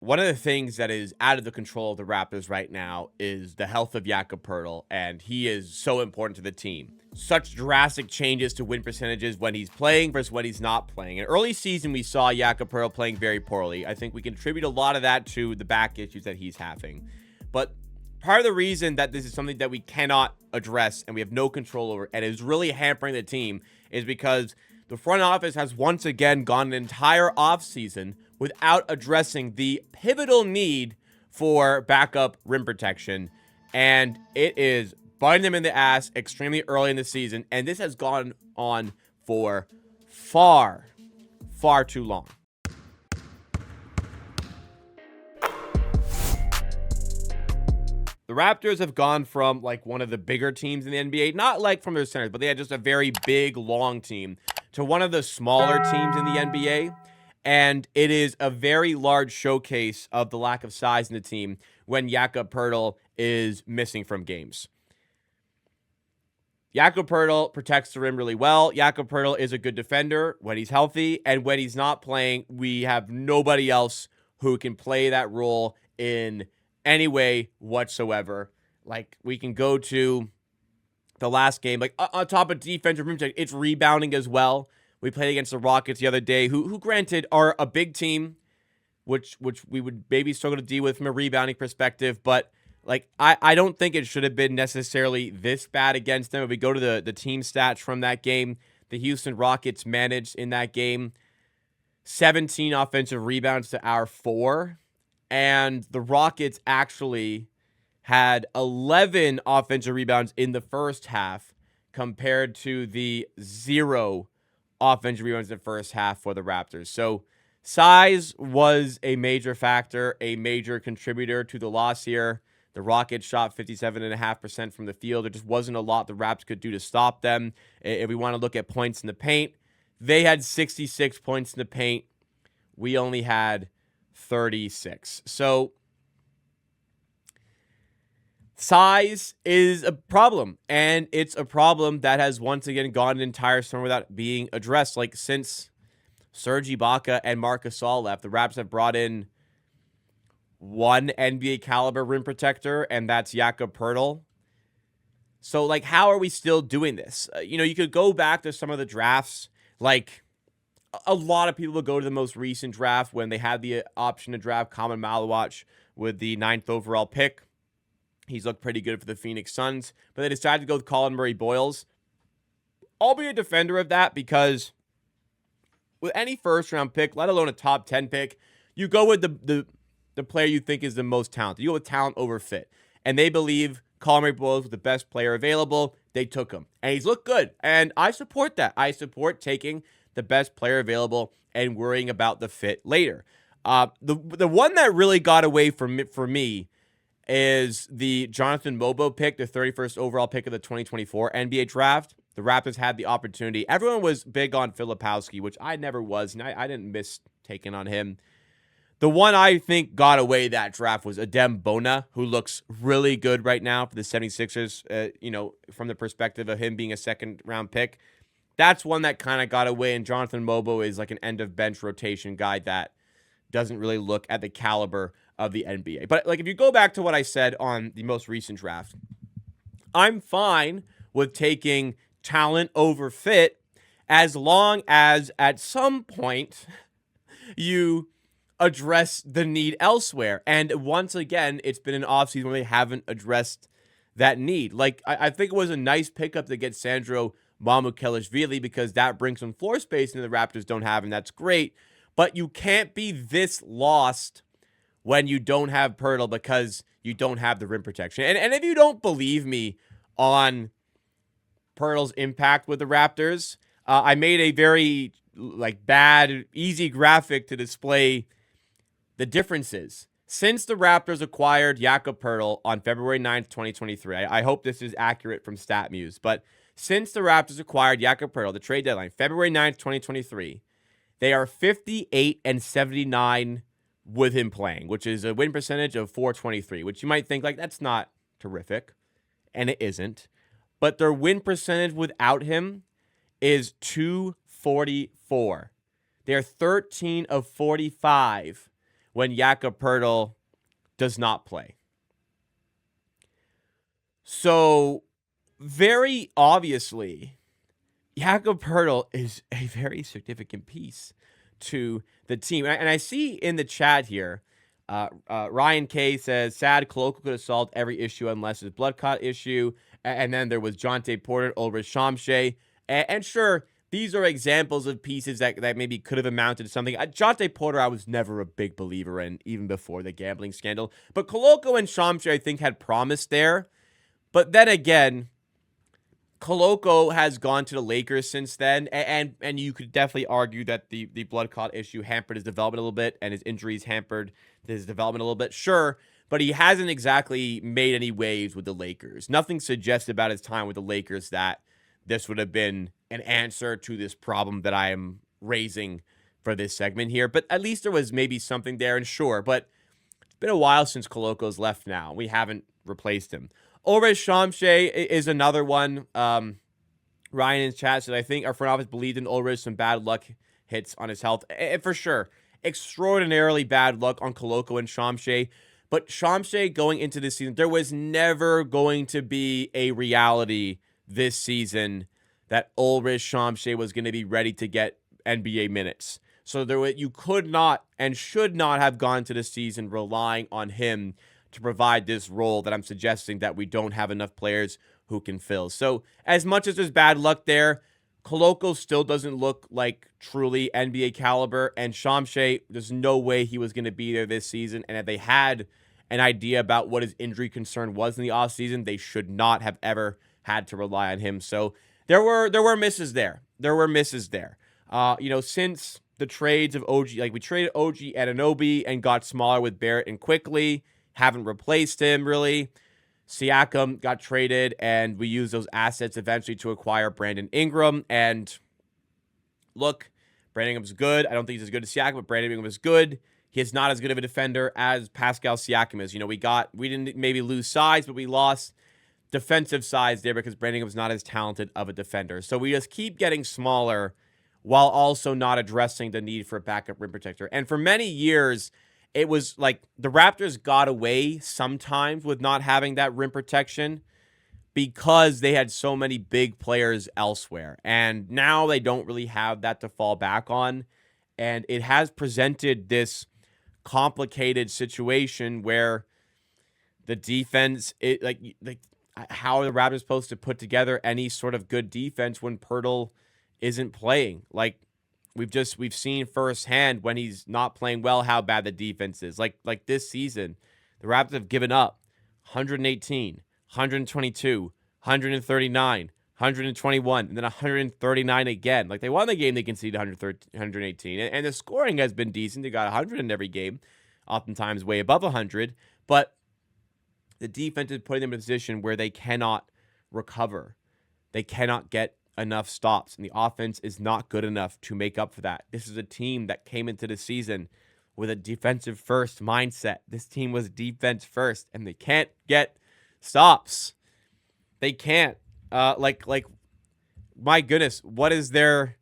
one of the things that is out of the control of the Raptors right now is the health of Jakob Poeltl, and he is so important to the team. Such drastic changes to win percentages when he's playing versus when he's not playing. In early season, we saw Jakob Poeltl playing very poorly. I think we can attribute a lot of that to the back issues that he's having. But part of the reason that this is something that we cannot address and we have no control over and is really hampering the team is because the front office has once again gone an entire offseason without addressing the pivotal need for backup rim protection. And it is biting them in the ass extremely early in the season. And this has gone on for far, far too long. The Raptors have gone from like one of the bigger teams in the NBA, not like from their centers, but they had just a very big, long team, to one of the smaller teams in the NBA. And it is a very large showcase of the lack of size in the team when Jakob Poeltl is missing from games. Jakob Poeltl protects the rim really well. Jakob Poeltl is a good defender when he's healthy. And when he's not playing, we have nobody else who can play that role in any way whatsoever. Like, we can go to the last game. Like, on top of defensive rim protection, it's rebounding as well. We played against the Rockets the other day, who granted are a big team, which we would maybe struggle to deal with from a rebounding perspective. But like, I don't think it should have been necessarily this bad against them. If we go to the team stats from that game, the Houston Rockets managed in that game 17 offensive rebounds to our 4. And the Rockets actually had 11 offensive rebounds in the first half compared to the 0 offensive rebounds in the first half for the Raptors. So size was a major factor, a major contributor to the loss here. The Rockets shot 57.5% from the field. There just wasn't a lot the Raps could do to stop them. If we want to look at points in the paint, they had 66 points in the paint. We only had 36. So size is a problem, and it's a problem that has once again gone an entire summer without being addressed. Like, since Serge Ibaka and Marc Gasol left, the Raps have brought in one NBA caliber rim protector, and that's Jakob Poeltl. So, like, how are we still doing this? You could go back to some of the drafts. Like, a lot of people will go to the most recent draft when they had the option to draft Kaman Malawach with the 9th overall pick. He's looked pretty good for the Phoenix Suns, but they decided to go with Colin Murray-Boyles. I'll be a defender of that because with any first-round pick, let alone a top 10 pick, you go with the player you think is the most talented. You go with talent over fit. And they believe Colin Murray-Boyles was the best player available. They took him. And he's looked good. And I support that. I support taking the best player available and worrying about the fit later. The one that really got away for me is the Jonathan Mobo pick, the 31st overall pick of the 2024 NBA draft. The Raptors had the opportunity. Everyone was big on Filipowski, which I never was, and I didn't miss taking on him. The one I think got away that draft was Adem Bona, who looks really good right now for the 76ers, from the perspective of him being a second-round pick. That's one that kind of got away, and Jonathan Mobo is like an end-of-bench rotation guy that doesn't really look at the caliber of the NBA. But like, if you go back to what I said on the most recent draft, I'm fine with taking talent over fit as long as at some point you address the need elsewhere. And once again, it's been an offseason where they haven't addressed that need. Like, I think it was a nice pickup to get Sandro Mamukelashvili because that brings some floor space and the Raptors don't have, and that's great. But you can't be this lost when you don't have Poeltl because you don't have the rim protection. And if you don't believe me on Poeltl's impact with the Raptors, I made a very bad, easy graphic to display the differences. Since the Raptors acquired Jakob Poeltl on February 9th, 2023, I hope this is accurate from StatMuse, but since the Raptors acquired Jakob Poeltl, the trade deadline, February 9th, 2023, they are 58-79 with him playing, which is a win percentage of .423, which you might think, like, that's not terrific, and it isn't. But their win percentage without him is .244. They're 13 of 45 when Jakob Poeltl does not play. So, very obviously, Jakob Poeltl is a very significant piece to the team. And I see in the chat here, Ryan K says, sad, Koloko could have solved every issue unless his blood clot issue. And then there was Jonte Porter, Ulrich Shamshay. And sure, these are examples of pieces that maybe could have amounted to something. Jonte Porter, I was never a big believer in, even before the gambling scandal. But Koloko and Shamshay, I think, had promise there. But then again, Koloko has gone to the Lakers since then, and you could definitely argue that the blood clot issue hampered his development a little bit, and his injuries hampered his development a little bit. Sure, but he hasn't exactly made any waves with the Lakers. Nothing suggests about his time with the Lakers that this would have been an answer to this problem that I am raising for this segment here. But at least there was maybe something there, and sure, but it's been a while since Koloko's left now. We haven't replaced him. Ulrich Shamshay is another one. Ryan in chat said, I think our front office believed in Ulrich. Some bad luck hits on his health. And for sure, extraordinarily bad luck on Koloko and Shamshay. But Shamshay going into this season, there was never going to be a reality this season that Ulrich Shamshay was going to be ready to get NBA minutes. So you could not and should not have gone to the season relying on him to provide this role that I'm suggesting that we don't have enough players who can fill. So as much as there's bad luck there, Koloko still doesn't look like truly NBA caliber, and Shamshay, there's no way he was going to be there this season. And if they had an idea about what his injury concern was in the offseason, they should not have ever had to rely on him. So there were misses there. Since the trades of OG, like we traded OG Anunoby and got smaller with Barrett and Quickly, haven't replaced him really. Siakam got traded, and we used those assets eventually to acquire Brandon Ingram. And look, Brandon Ingram's good. I don't think he's as good as Siakam, but Brandon Ingram is good. He is not as good of a defender as Pascal Siakam is. We didn't maybe lose size, but we lost defensive size there because Brandon Ingram's not as talented of a defender. So we just keep getting smaller while also not addressing the need for a backup rim protector. And for many years, it was like the Raptors got away sometimes with not having that rim protection because they had so many big players elsewhere. And now they don't really have that to fall back on. And it has presented this complicated situation where the defense, how are the Raptors supposed to put together any sort of good defense when Poeltl isn't playing? Like, We've seen firsthand when he's not playing well how bad the defense is. Like this season, the Raptors have given up 118, 122, 139, 121, and then 139 again. Like, they won the game, they conceded 118. And the scoring has been decent. They got 100 in every game, oftentimes way above 100. But the defense is putting them in a position where they cannot recover. They cannot get enough stops, and the offense is not good enough to make up for that. This is a team that came into the season with a defensive first mindset. This team was defense first, and they can't get stops. They can't. My goodness, what is their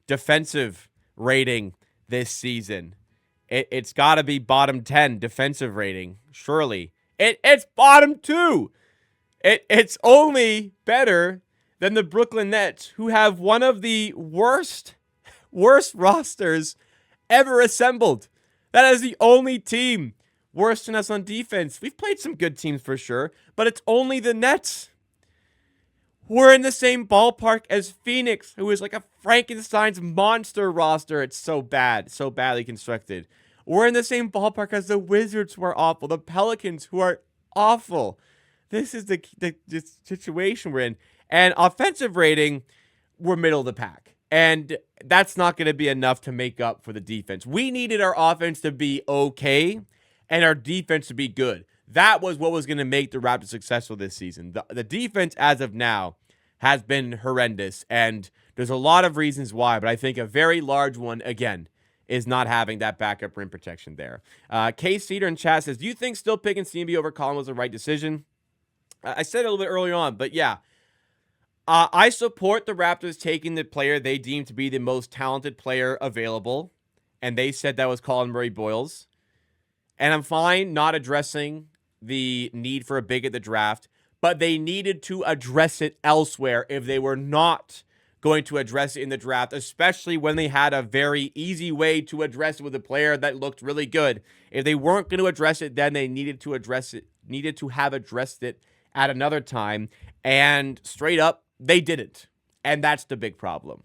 defensive rating this season? It's got to be bottom 10 defensive rating, surely. It's bottom 2. It's only better than the Brooklyn Nets, who have one of the worst rosters ever assembled. That is the only team worse than us on defense. We've played some good teams for sure, but it's only the Nets. We're in the same ballpark as Phoenix, who is like a Frankenstein's monster roster. It's so bad, so badly constructed. We're in the same ballpark as the Wizards, who are awful, the Pelicans, who are awful. This is the situation we're in. And offensive rating, we're middle of the pack. And that's not going to be enough to make up for the defense. We needed our offense to be okay and our defense to be good. That was what was going to make the Raptors successful this season. The defense, as of now, has been horrendous. And there's a lot of reasons why. But I think a very large one, again, is not having that backup rim protection there. K. Cedar in chat says, do you think still picking CMB over Collin was the right decision? I said it a little bit earlier on, but yeah. I support the Raptors taking the player they deem to be the most talented player available, and they said that was Colin Murray-Boyles. And I'm fine not addressing the need for a big at the draft, but they needed to address it elsewhere if they were not going to address it in the draft, especially when they had a very easy way to address it with a player that looked really good. If they weren't going to address it, then they needed to have addressed it at another time. And straight up, they didn't. And that's the big problem.